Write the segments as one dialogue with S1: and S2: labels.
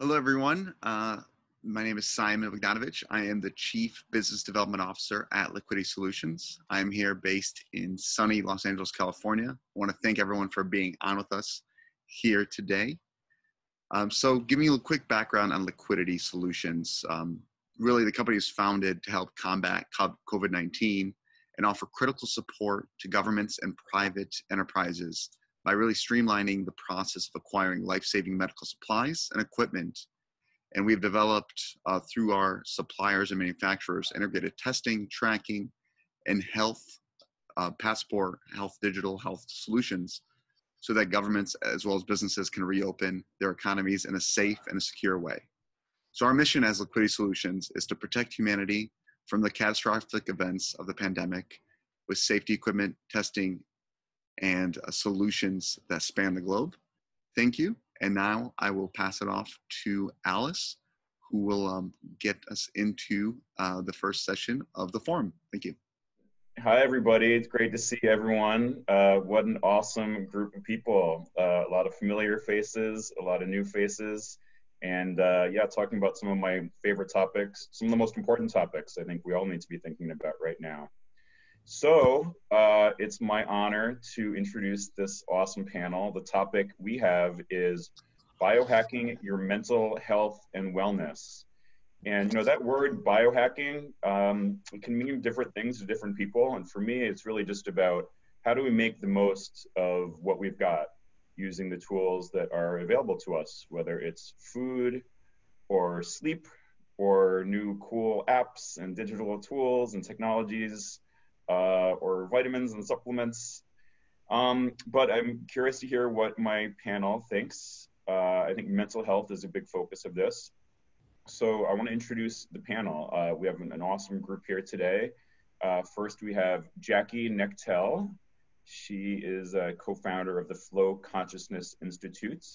S1: Hello, everyone. My name is Simon Bogdanovich. I am the Chief Business Development Officer at Liquiditi Solutions. I'm here based in sunny Los Angeles, California. I want to thank everyone for being on with us here today. So giving you a quick background on Liquiditi Solutions. Really, the company was founded to help combat COVID-19 and offer critical support to governments and private enterprises by really streamlining the process of acquiring life-saving medical supplies and equipment. And we've developed through our suppliers and manufacturers integrated testing, tracking, and health passport, digital health solutions so that governments as well as businesses can reopen their economies in a safe and a secure way. So our mission as Liquiditi Solutions is to protect humanity from the catastrophic events of the pandemic with safety equipment, testing, and solutions that span the globe. Thank you. And now I will pass it off to Alice, who will get us into the first session of the forum. Thank you.
S2: Hi, everybody. It's great to see everyone. What an awesome group of people. A lot of familiar faces, a lot of new faces. And yeah, talking about some of my favorite topics, some of the most important topics I think we all need to be thinking about right now. So it's my honor to introduce this awesome panel. The topic we have is biohacking your mental health and wellness. And that word biohacking, it can mean different things to different people. And for me, it's really just about how do we make the most of what we've got using the tools that are available to us, whether it's food or sleep or new cool apps and digital tools and technologies. Or vitamins and supplements. But I'm curious to hear what my panel thinks. I think mental health is a big focus of this. So I want to introduce the panel. We have an awesome group here today. First, we have Jackie Nechtel. She is a co-founder of the Flow Consciousness Institute,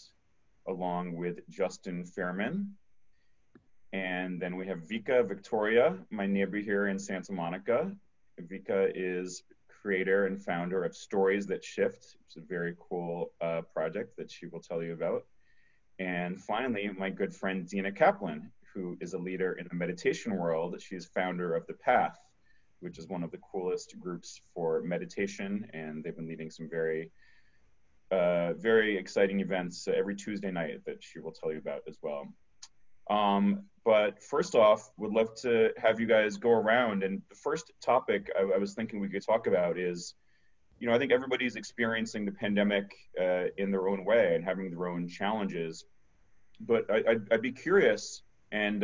S2: along with Justin Fairman. And then we have Vika Victoria, my neighbor here in Santa Monica. Vika is creator and founder of Stories That Shift. It's a very cool project that she will tell you about. And finally, my good friend Dina Kaplan, who is a leader in the meditation world. She's founder of The Path, which is one of the coolest groups for meditation. And they've been leading some very exciting events every Tuesday night that she will tell you about as well. But first off, would love to have you guys go around. And the first topic I was thinking we could talk about is, I think everybody's experiencing the pandemic in their own way and having their own challenges. But I'd be curious, and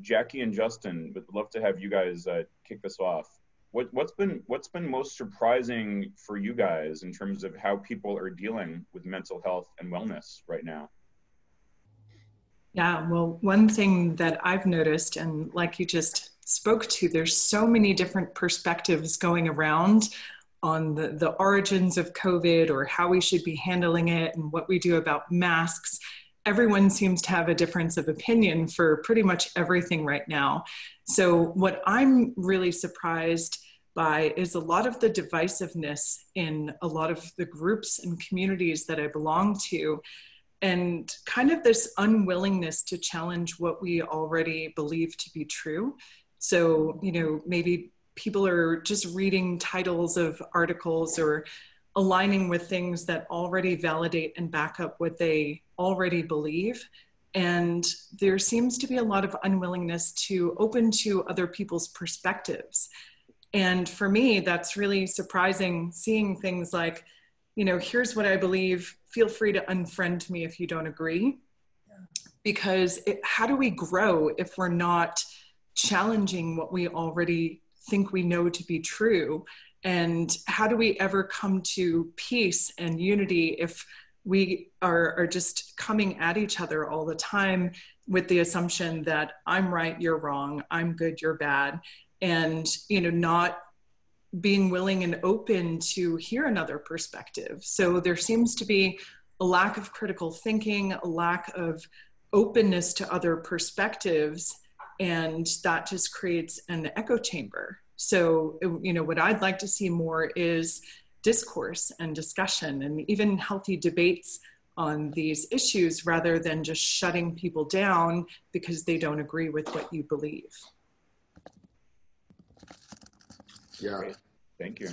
S2: Jackie and Justin, would love to have you guys kick this off. What's been most surprising for you guys in terms of how people are dealing with mental health and wellness right now?
S3: Yeah, well, one thing that I've noticed, and like you just spoke to, there's so many different perspectives going around on the origins of COVID or how we should be handling it and what we do about masks. Everyone seems to have a difference of opinion for pretty much everything right now. So what I'm really surprised by is a lot of the divisiveness in a lot of the groups and communities that I belong to, and kind of this unwillingness to challenge what we already believe to be true. So, maybe people are just reading titles of articles or aligning with things that already validate and back up what they already believe. And there seems to be a lot of unwillingness to open to other people's perspectives. And for me, that's really surprising, seeing things like, here's what I believe, feel free to unfriend me if you don't agree. Because how do we grow if we're not challenging what we already think we know to be true? And how do we ever come to peace and unity if we are just coming at each other all the time with the assumption that I'm right, you're wrong, I'm good, you're bad, and not being willing and open to hear another perspective. So there seems to be a lack of critical thinking, a lack of openness to other perspectives, and that just creates an echo chamber. So, what I'd like to see more is discourse and discussion and even healthy debates on these issues rather than just shutting people down because they don't agree with what you believe.
S4: Yeah.
S2: Great. Thank you.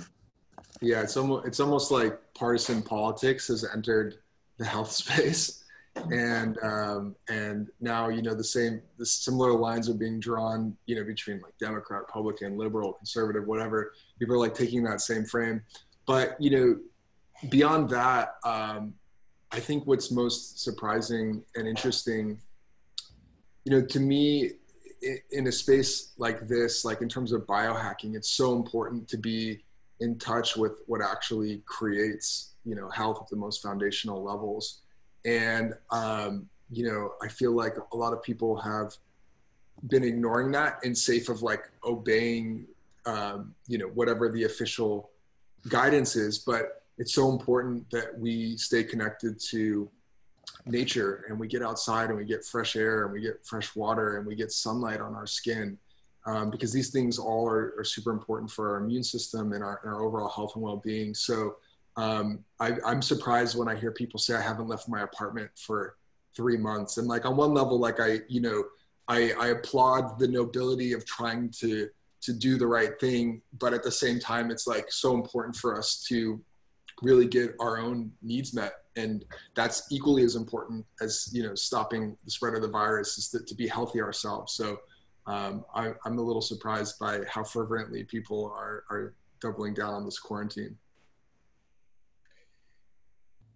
S4: Yeah, it's almost like partisan politics has entered the health space, and now the similar lines are being drawn between like Democrat, Republican, liberal, conservative, whatever. People are like taking that same frame, but beyond that, I think what's most surprising and interesting, to me, in a space like this, like in terms of biohacking, it's so important to be in touch with what actually creates, health at the most foundational levels. And, I feel like a lot of people have been ignoring that in sake of like obeying, whatever the official guidance is. But it's so important that we stay connected to nature, and we get outside and we get fresh air and we get fresh water and we get sunlight on our skin. Because these things all are super important for our immune system and our overall health and well-being. So I'm surprised when I hear people say I haven't left my apartment for 3 months. And like on one level, like I applaud the nobility of trying to do the right thing, but at the same time, it's like so important for us to really get our own needs met. And that's equally as important as stopping the spread of the virus, is to be healthy ourselves. So I'm a little surprised by how fervently people are doubling down on this quarantine.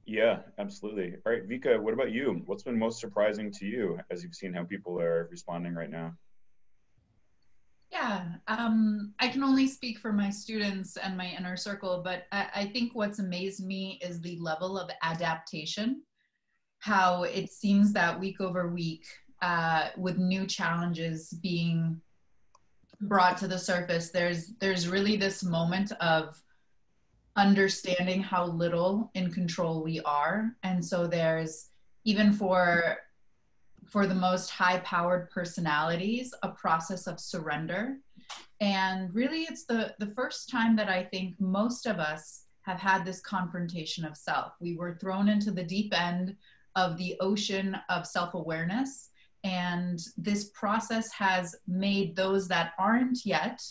S2: Yeah, absolutely. All right, Vika, what about you? What's been most surprising to you as you've seen how people are responding right now?
S5: Yeah, I can only speak for my students and my inner circle, but I think what's amazed me is the level of adaptation, how it seems that week over week, with new challenges being brought to the surface, there's really this moment of understanding how little in control we are. And so there's, even for the most high-powered personalities, a process of surrender. And really, it's the first time that I think most of us have had this confrontation of self. We were thrown into the deep end of the ocean of self-awareness, and this process has made those that aren't yet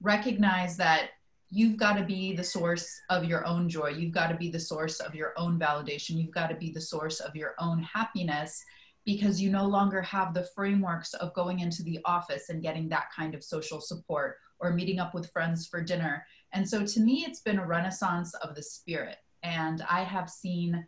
S5: recognize that you've got to be the source of your own joy. You've got to be the source of your own validation. You've got to be the source of your own happiness, because you no longer have the frameworks of going into the office and getting that kind of social support or meeting up with friends for dinner. And so to me, it's been a renaissance of the spirit. And I have seen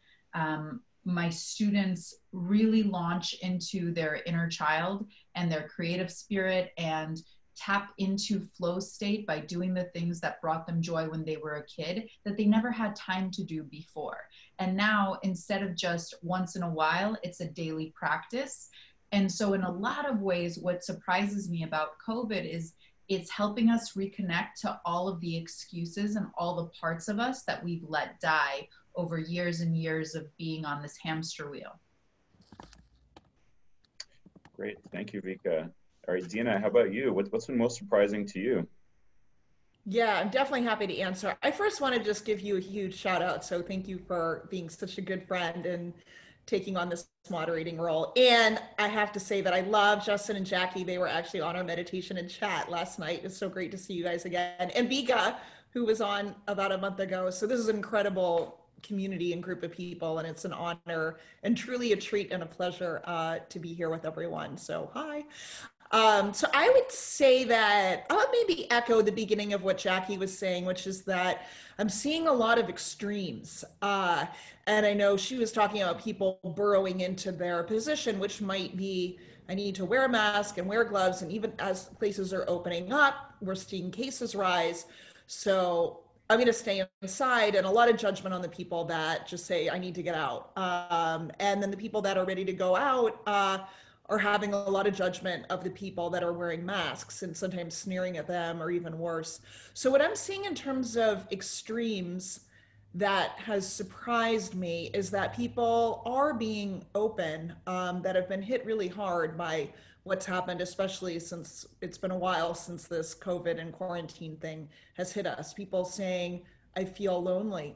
S5: my students really launch into their inner child and their creative spirit and tap into flow state by doing the things that brought them joy when they were a kid that they never had time to do before. And now, instead of just once in a while, it's a daily practice. And so in a lot of ways, what surprises me about COVID is it's helping us reconnect to all of the excuses and all the parts of us that we've let die over years and years of being on this hamster wheel.
S2: Great, thank you, Vika. All right, Dina, how about you? What's been most surprising to you?
S6: Yeah, I'm definitely happy to answer. I first want to just give you a huge shout out. So thank you for being such a good friend and taking on this moderating role. And I have to say that I love Justin and Jackie. They were actually on our meditation and chat last night. It's so great to see you guys again. And Vika, who was on about a month ago. So this is an incredible community and group of people, and it's an honor and truly a treat and a pleasure to be here with everyone. So hi. So I would say that I would maybe echo the beginning of what Jackie was saying, which is that I'm seeing a lot of extremes. And I know she was talking about people burrowing into their position, which might be, I need to wear a mask and wear gloves. And even as places are opening up, we're seeing cases rise. So I'm going to stay inside, and a lot of judgment on the people that just say, I need to get out. And then the people that are ready to go out, are having a lot of judgment of the people that are wearing masks and sometimes sneering at them, or even worse. So what I'm seeing in terms of extremes that has surprised me is that people are being open, that have been hit really hard by what's happened, especially since it's been a while since this COVID and quarantine thing has hit us. People saying, I feel lonely.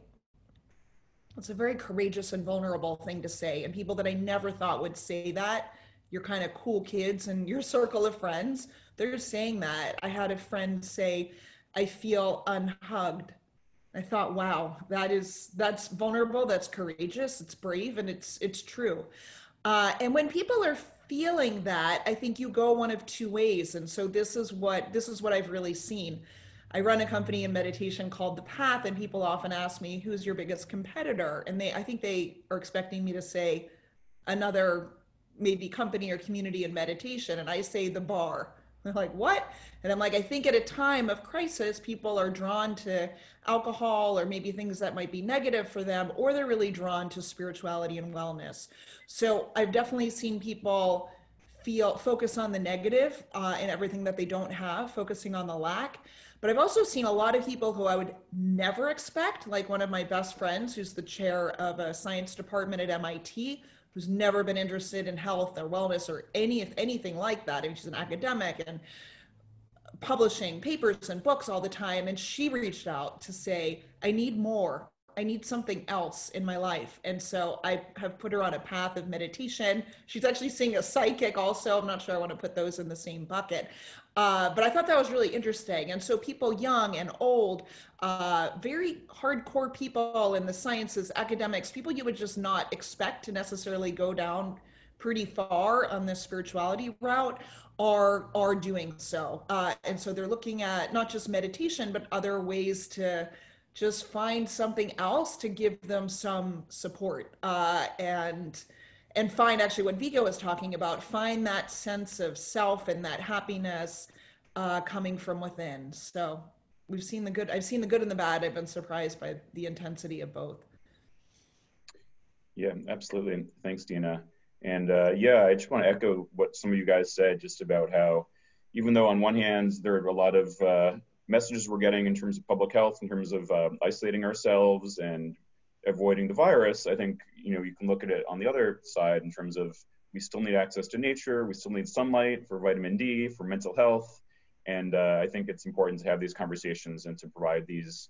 S6: It's a very courageous and vulnerable thing to say. And people that I never thought would say that, you're kind of cool kids in your circle of friends, they're saying that. I had a friend say, I feel unhugged. I thought, wow, that's vulnerable, that's courageous, it's brave, and it's true. And when people are feeling that, I think you go one of two ways. And so this is what I've really seen. I run a company in meditation called The Path, and people often ask me, who's your biggest competitor? And I think they are expecting me to say another maybe company or community in meditation. And I say the bar. They're like, what? And I'm like, I think at a time of crisis, people are drawn to alcohol or maybe things that might be negative for them, or they're really drawn to spirituality and wellness. So I've definitely seen people focus on the negative and everything that they don't have, focusing on the lack. But I've also seen a lot of people who I would never expect, like one of my best friends who's the chair of a science department at MIT, who's never been interested in health or wellness or anything like that. I mean, she's an academic and publishing papers and books all the time. And she reached out to say, I need more. I need something else in my life. And so I have put her on a path of meditation. She's actually seeing a psychic also. I'm not sure I want to put those in the same bucket. But I thought that was really interesting. And so people young and old, very hardcore people in the sciences, academics, people you would just not expect to necessarily go down pretty far on the spirituality route are doing so. And so they're looking at not just meditation, but other ways to just find something else to give them some support and find actually what Vico was talking about, find that sense of self and that happiness coming from within. So we've seen the good. I've seen the good and the bad. I've been surprised by the intensity of both.
S2: Yeah, absolutely. Thanks, Dina. And yeah, I just want to echo what some of you guys said just about how, even though on one hand, there are a lot of messages we're getting in terms of public health, in terms of isolating ourselves and avoiding the virus, I think, you know, you can look at it on the other side in terms of we still need access to nature, we still need sunlight for vitamin D, for mental health. And I think it's important to have these conversations and to provide these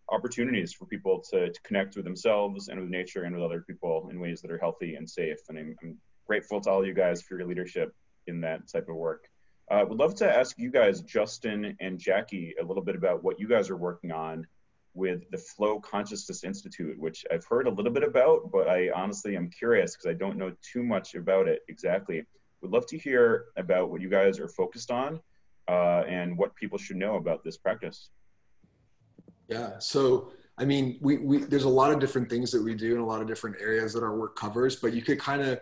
S2: opportunities for people to connect with themselves and with nature and with other people in ways that are healthy and safe. And I'm grateful to all you guys for your leadership in that type of work. Would love to ask you guys, Justin and Jackie, a little bit about what you guys are working on with the Flow Consciousness Institute, which I've heard a little bit about, but I honestly am curious because I don't know too much about it exactly. Would love to hear about what you guys are focused on and what people should know about this practice.
S4: Yeah, so I mean, there's a lot of different things that we do in a lot of different areas that our work covers, but you could kind of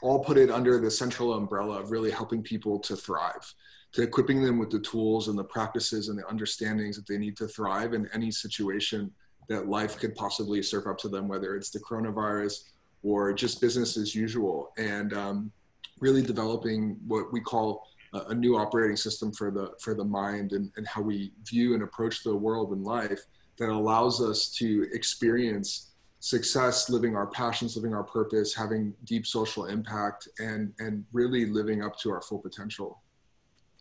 S4: all put it under the central umbrella of really helping people to thrive, to equipping them with the tools and the practices and the understandings that they need to thrive in any situation that life could possibly serve up to them, whether it's the coronavirus or just business as usual, and really developing what we call a new operating system for the mind and how we view and approach the world and life that allows us to experience success, living our passions, living our purpose, having deep social impact, and really living up to our full potential.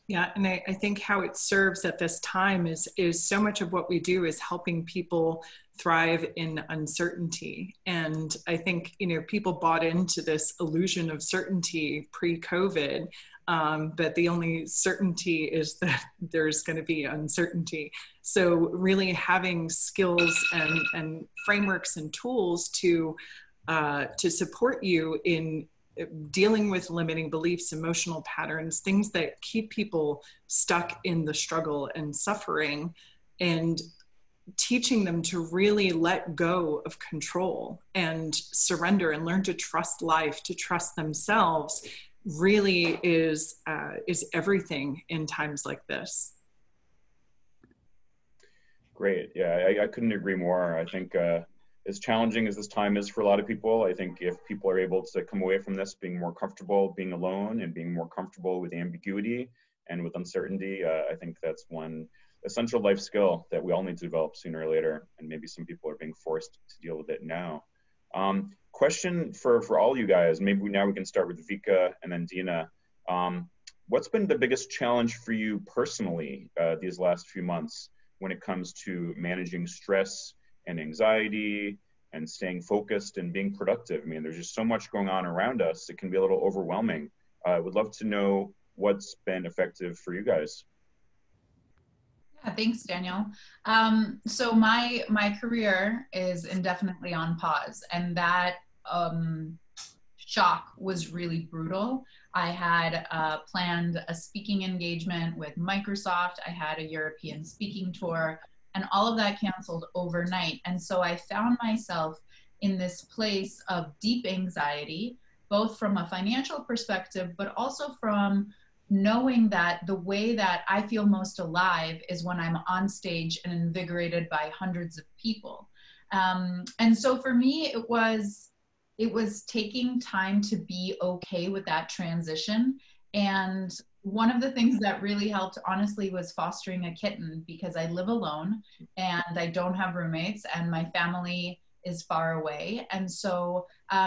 S3: Yeah, and I think how it serves at this time is so much of what we do is helping people thrive in uncertainty. And I think, you know, people bought into this illusion of certainty pre-COVID, but the only certainty is that there's going to be uncertainty. So really having skills and frameworks and tools to support you in dealing with limiting beliefs, emotional patterns, things that keep people stuck in the struggle and suffering, and teaching them to really let go of control and surrender and learn to trust life, to trust themselves, really is everything in times like this.
S2: Great. Yeah, I couldn't agree more. I think as challenging as this time is for a lot of people, I think if people are able to come away from this being more comfortable being alone and being more comfortable with ambiguity and with uncertainty, I think that's one essential life skill that we all need to develop sooner or later. And maybe some people are being forced to deal with it now. Question for all you guys, maybe now we can start with Vika and then Dina. What's been the biggest challenge for you personally these last few months when it comes to managing stress and anxiety and staying focused and being productive. I mean, there's just so much going on around us. It can be a little overwhelming. I would love to know what's been effective for you guys.
S5: Yeah, thanks, Daniel. So my career is indefinitely on pause, and that shock was really brutal. I had planned a speaking engagement with Microsoft. I had a European speaking tour, and all of that canceled overnight. And so I found myself in this place of deep anxiety, both from a financial perspective, but also from knowing that the way that I feel most alive is when I'm on stage and invigorated by hundreds of people. And so for me, it was taking time to be okay with that transition. And one of the things that really helped, honestly, was fostering a kitten, because I live alone and I don't have roommates and my family is far away. And so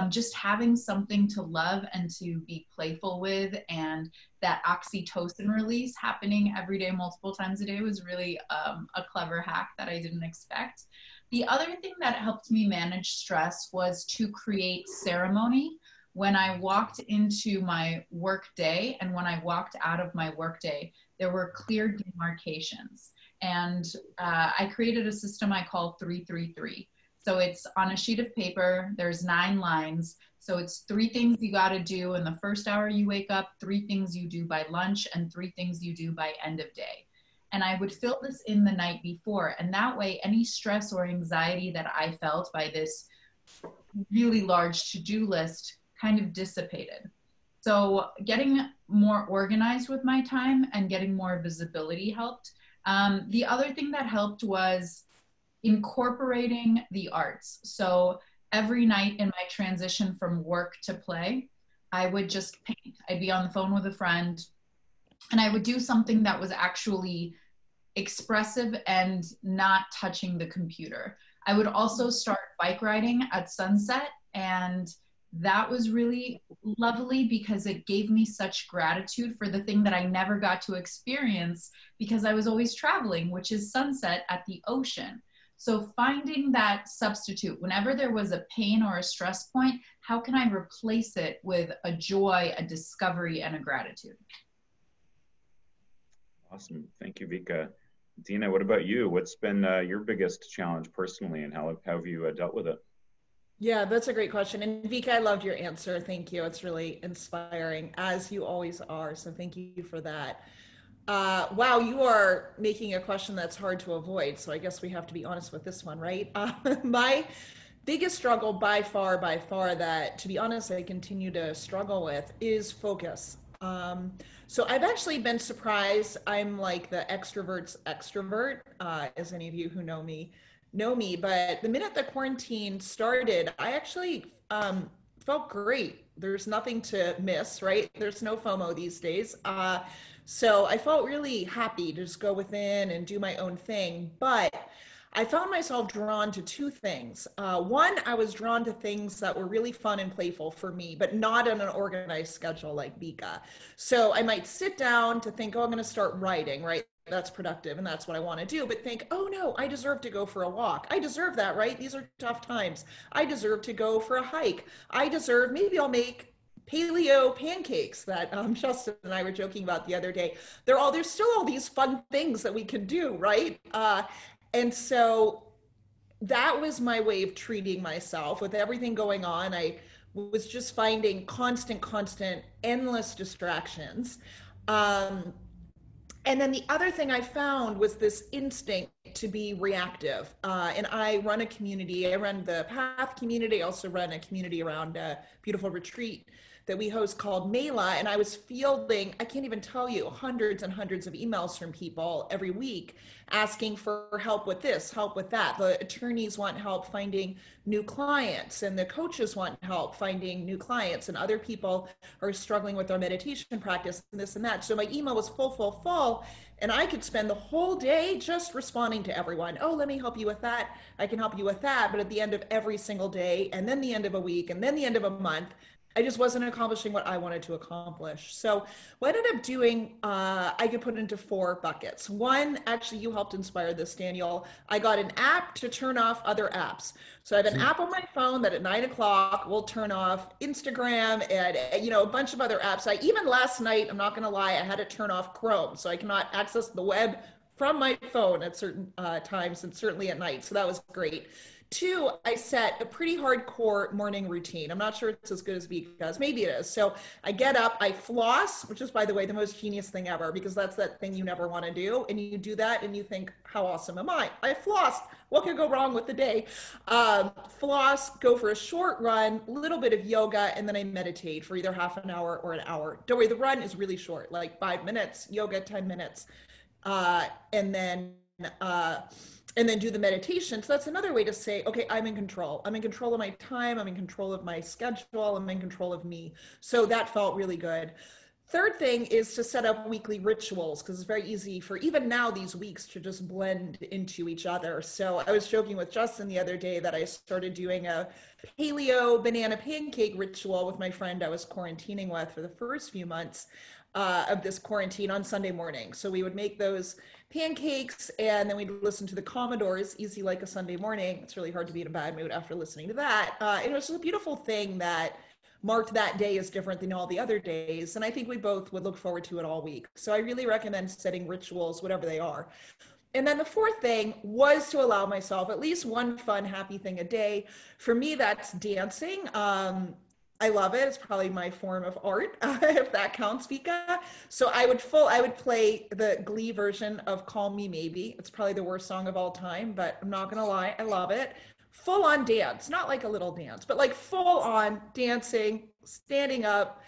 S5: just having something to love and to be playful with, and that oxytocin release happening every day, multiple times a day, was really a clever hack that I didn't expect. The other thing that helped me manage stress was to create ceremony. When I walked into my work day and when I walked out of my work day, there were clear demarcations. And I created a system I call 333. So it's on a sheet of paper, there's 9 lines. So it's 3 things you got to do in the first hour you wake up, 3 things you do by lunch, and 3 things you do by end of day. And I would fill this in the night before. And that way, any stress or anxiety that I felt by this really large to-do list kind of dissipated. So getting more organized with my time and getting more visibility helped. The other thing that helped was incorporating the arts. So every night in my transition from work to play, I would just paint. I'd be on the phone with a friend, and I would do something that was actually expressive and not touching the computer. I would also start bike riding at sunset, and that was really lovely because it gave me such gratitude for the thing that I never got to experience because I was always traveling, which is sunset at the ocean. So finding that substitute, whenever there was a pain or a stress point, how can I replace it with a joy, a discovery, and a gratitude?
S2: Awesome. Thank you, Vika. Dina, what about you? What's been your biggest challenge personally, and how have you dealt with it?
S6: Yeah, that's a great question. And Vika, I loved your answer. Thank you. It's really inspiring, as you always are. So thank you for that. Wow, you are making a question that's hard to avoid. So I guess we have to be honest with this one, right? My biggest struggle by far, that, to be honest, I continue to struggle with is focus. So I've actually been surprised. I'm like the extrovert's extrovert, as any of you who know me, but the minute the quarantine started, I actually felt great. There's nothing to miss, right? There's no FOMO these days. So I felt really happy to just go within and do my own thing. But I found myself drawn to 2 things. One, I was drawn to things that were really fun and playful for me, but not on an organized schedule like Vika. So I might sit down to think, oh, I'm going to start writing, right? That's productive and that's what I want to do, but think, oh no, I deserve to go for a walk. I deserve that, right? These are tough times. I deserve to go for a hike. Maybe I'll make paleo pancakes that Justin and I were joking about the other day. There's still all these fun things that we can do, right? And so that was my way of treating myself with everything going on. I was just finding constant, endless distractions. And then the other thing I found was this instinct to be reactive. And I run a community. I run the Path community. I also run a community around a beautiful retreat that we host called Mela. And I was fielding, I can't even tell you, hundreds and hundreds of emails from people every week asking for help with this, help with that. The attorneys want help finding new clients, and the coaches want help finding new clients, and other people are struggling with their meditation practice and this and that. So my email was full. And I could spend the whole day just responding to everyone. Oh, let me help you with that. I can help you with that. But at the end of every single day, and then the end of a week, and then the end of a month, I just wasn't accomplishing what I wanted to accomplish. So what I ended up doing, I could put into 4 buckets. One, actually, you helped inspire this, Daniel. I got an app to turn off other apps. So I have an app on my phone that at 9 o'clock will turn off Instagram and, you know, a bunch of other apps. Even last night, I'm not going to lie, I had to turn off Chrome. So I cannot access the web from my phone at certain times, and certainly at night. So that was great. 2, I set a pretty hardcore morning routine. I'm not sure it's as good as Vika's. Maybe it is. So I get up, I floss, which is, by the way, the most genius thing ever, because that's that thing you never want to do. And you do that and you think, how awesome am I? I flossed. What could go wrong with the day? Floss, go for a short run, a little bit of yoga, and then I meditate for either half an hour or an hour. Don't worry, the run is really short, like 5 minutes, yoga, 10 minutes. And then do the meditation. So that's another way to say, okay, I'm in control. I'm in control of my time. I'm in control of my schedule. I'm in control of me. So that felt really good. Third thing is to set up weekly rituals, because it's very easy for even now these weeks to just blend into each other. So I was joking with Justin the other day that I started doing a paleo banana pancake ritual with my friend I was quarantining with for the first few months of this quarantine on Sunday morning. So we would make those pancakes and then we'd listen to the Commodores, easy like a Sunday morning. It's really hard to be in a bad mood after listening to that. And it was just a beautiful thing that marked that day as different than all the other days. And I think we both would look forward to it all week. So I really recommend setting rituals, whatever they are. And then the 4th thing was to allow myself at least one fun, happy thing a day. For me, that's dancing. I love it. It's probably my form of art, if that counts, Vika. So I would play the Glee version of Call Me Maybe. It's probably the worst song of all time, but I'm not gonna lie, I love it. Full on dance, not like a little dance, but like full on dancing, standing up,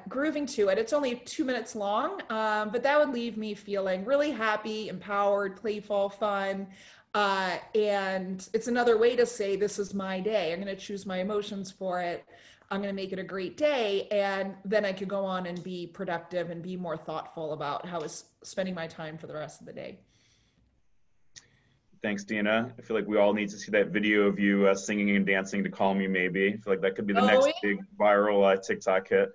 S6: grooving to it. It's only 2 minutes long, but that would leave me feeling really happy, empowered, playful, fun. And it's another way to say, this is my day. I'm going to choose my emotions for it. I'm going to make it a great day. And then I could go on and be productive and be more thoughtful about how I was spending my time for the rest of the day.
S2: Thanks, Dina. I feel like we all need to see that video of you singing and dancing to Call Me Maybe. I feel like that could be the next big viral TikTok hit.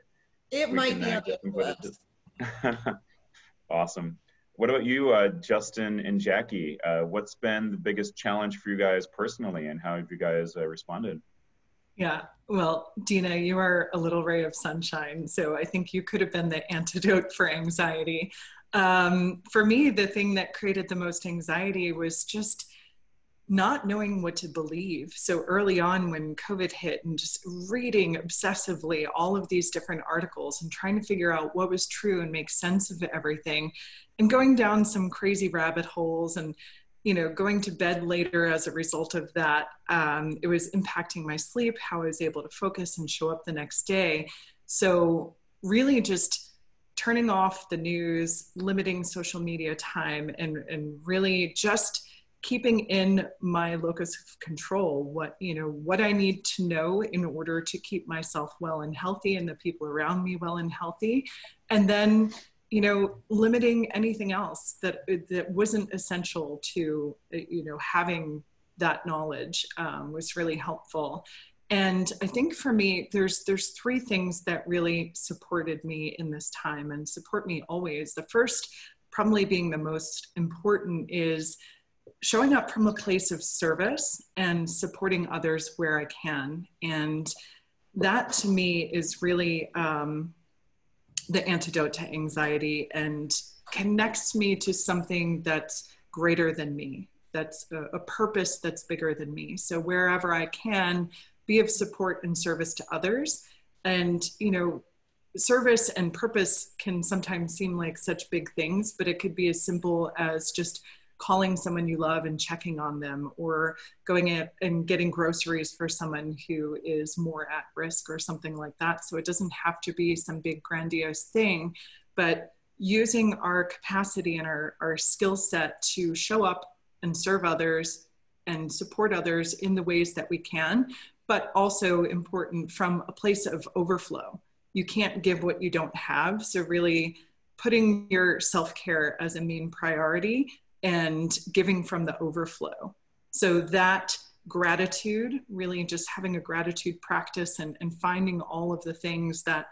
S6: It might be on the list.
S2: Awesome. What about you, Justin and Jackie? What's been the biggest challenge for you guys personally, and how have you guys responded?
S3: Yeah, well, Dina, you are a little ray of sunshine, so I think you could have been the antidote for anxiety. For me, the thing that created the most anxiety was just not knowing what to believe. So early on when COVID hit, and just reading obsessively all of these different articles and trying to figure out what was true and make sense of everything, and going down some crazy rabbit holes, and going to bed later as a result of that. It was impacting my sleep, how I was able to focus and show up the next day. So really just turning off the news, limiting social media time, and really just keeping in my locus of control what I need to know in order to keep myself well and healthy, and the people around me well and healthy. And then limiting anything else that wasn't essential to, having that knowledge was really helpful. And I think for me, there's 3 things that really supported me in this time and support me always. The first, probably being the most important, is showing up from a place of service and supporting others where I can. And that to me is really, the antidote to anxiety, and connects me to something that's greater than me, that's a purpose that's bigger than me. So wherever I can be of support and service to others. And, service and purpose can sometimes seem like such big things, but it could be as simple as just calling someone you love and checking on them, or going in and getting groceries for someone who is more at risk or something like that. So it doesn't have to be some big grandiose thing, but using our capacity and our skill set to show up and serve others and support others in the ways that we can, but also important from a place of overflow. You can't give what you don't have. So really putting your self-care as a main priority and giving from the overflow. So that gratitude, really just having a gratitude practice and finding all of the things that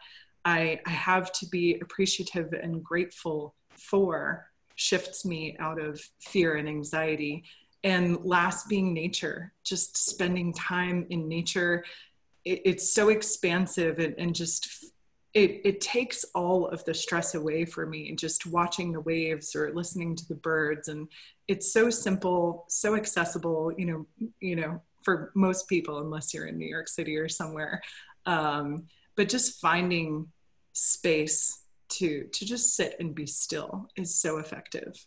S3: I have to be appreciative and grateful for shifts me out of fear and anxiety. And last being nature, just spending time in nature. It's so expansive and just, it takes all of the stress away for me, just watching the waves or listening to the birds. And it's so simple, so accessible, you know, for most people, unless you're in New York City or somewhere. But just finding space to just sit and be still is so effective.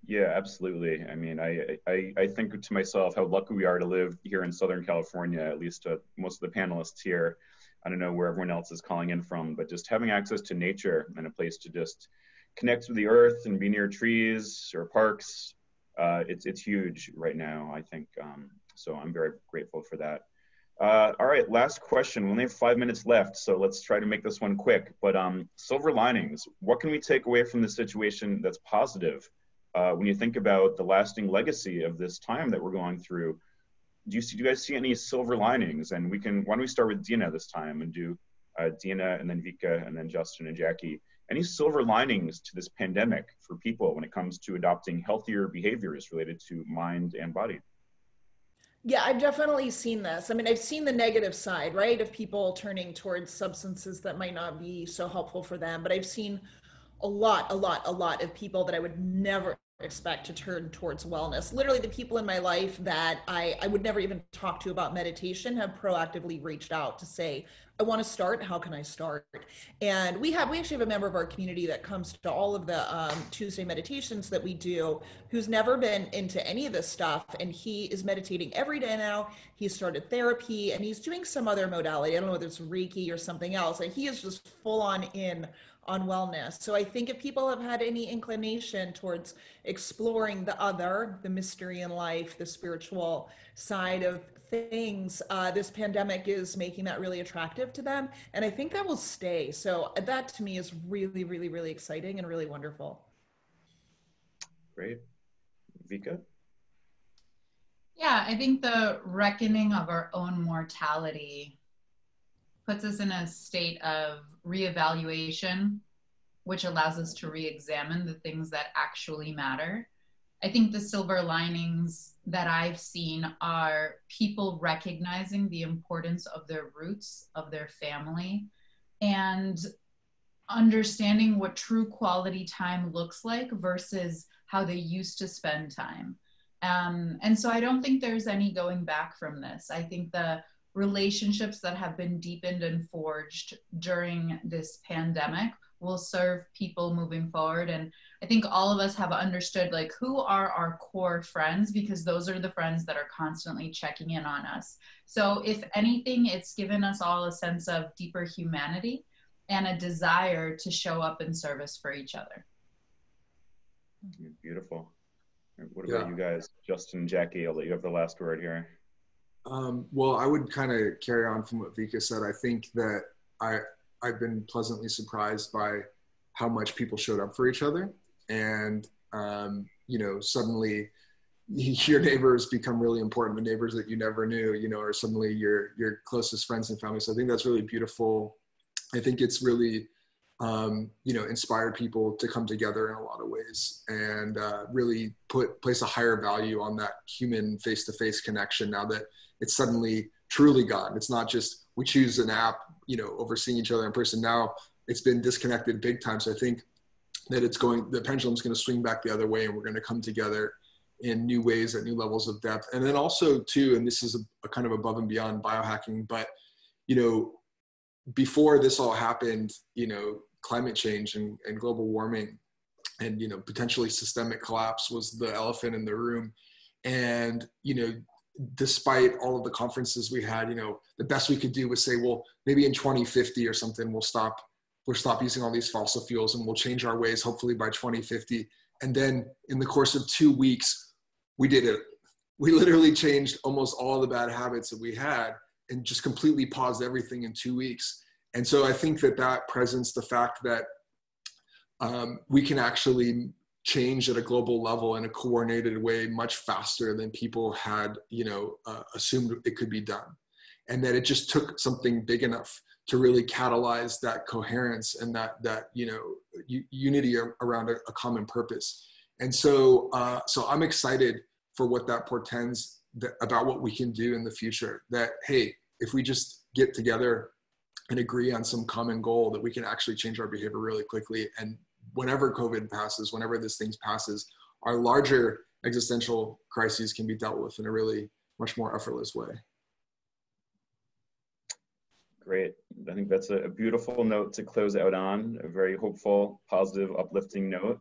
S2: Yeah, absolutely. I mean, I think to myself how lucky we are to live here in Southern California, at least most of the panelists here. I don't know where everyone else is calling in from, but just having access to nature and a place to just connect with the earth and be near trees or parks, it's huge right now, I think. So I'm very grateful for that. All right, last question. We only have 5 minutes left, so let's try to make this one quick. But silver linings, what can we take away from the situation that's positive? When you think about the lasting legacy of this time that we're going through, do you guys see any silver linings? And why don't we start with Dina this time and do Dina and then Vika and then Justin and Jackie. Any silver linings to this pandemic for people when it comes to adopting healthier behaviors related to mind and body?
S6: Yeah, I've definitely seen this. I mean, I've seen the negative side, right, of people turning towards substances that might not be so helpful for them. But I've seen a lot of people that I would never expect to turn towards wellness. Literally, the people in my life that I would never even talk to about meditation have proactively reached out to say, I want to start. How can I start? And we actually have a member of our community that comes to all of the Tuesday meditations that we do, who's never been into any of this stuff. And he is meditating every day now. He started therapy and he's doing some other modality. I don't know whether it's Reiki or something else. And he is just full on wellness. So I think if people have had any inclination towards exploring the other, the mystery in life, the spiritual side of things, this pandemic is making that really attractive to them. And I think that will stay. So that to me is really, really, really exciting and really wonderful.
S2: Great. Vika?
S5: Yeah, I think the reckoning of our own mortality puts us in a state of reevaluation, which allows us to re-examine the things that actually matter. I think the silver linings that I've seen are people recognizing the importance of their roots, of their family, and understanding what true quality time looks like versus how they used to spend time. And so I don't think there's any going back from this. I think the relationships that have been deepened and forged during this pandemic will serve people moving forward. And I think all of us have understood like who are our core friends, because those are the friends that are constantly checking in on us. So if anything, it's given us all a sense of deeper humanity and a desire to show up in service for each other.
S2: Beautiful. What about you guys? Justin, Jackie, I'll let you have the last word here.
S4: Well, I would kind of carry on from what Vika said. I think that I've been pleasantly surprised by how much people showed up for each other. And, you know, suddenly your neighbors become really important, the neighbors that you never knew, you know, are suddenly your closest friends and family. So I think that's really beautiful. I think it's really, you know, inspired people to come together in a lot of ways and really place a higher value on that human face-to-face connection now that it's suddenly truly gone. It's not just we choose an app, you know, over seeing each other in person. Now it's been disconnected big time. So I think that the pendulum's going to swing back the other way and we're going to come together in new ways at new levels of depth. And then also too, and this is a kind of above and beyond biohacking, but, you know, before this all happened, you know, climate change and global warming and, you know, potentially systemic collapse was the elephant in the room. And, you know, despite all of the conferences we had, you know, the best we could do was say, well, maybe in 2050 or something, we'll stop using all these fossil fuels and we'll change our ways, hopefully by 2050. And then in the course of 2 weeks, we did it. We literally changed almost all the bad habits that we had and just completely paused everything in 2 weeks. And so I think that presents the fact that we can actually change at a global level in a coordinated way much faster than people had, assumed it could be done. And that it just took something big enough to really catalyze that coherence and that unity around a common purpose. And so I'm excited for what that portends about what we can do in the future. That, hey, if we just get together and agree on some common goal, that we can actually change our behavior really quickly. And whenever COVID passes, whenever this thing passes, our larger existential crises can be dealt with in a really much more effortless way.
S2: Great. I think that's a beautiful note to close out on, a very hopeful, positive, uplifting note.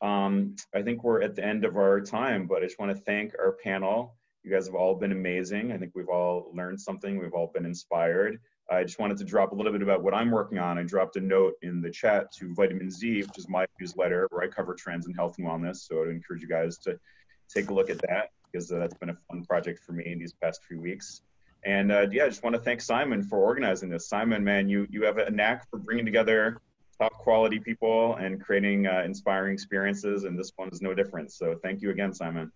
S2: I think we're at the end of our time, but I just want to thank our panel. You guys have all been amazing. I think we've all learned something. We've all been inspired. I just wanted to drop a little bit about what I'm working on. I dropped a note in the chat to Vitamin Z, which is my newsletter where I cover trends in health and wellness. So I'd encourage you guys to take a look at that, because that's been a fun project for me in these past few weeks. And I just want to thank Simon for organizing this. Simon, man, you have a knack for bringing together top quality people and creating inspiring experiences, and this one is no different. So thank you again, Simon.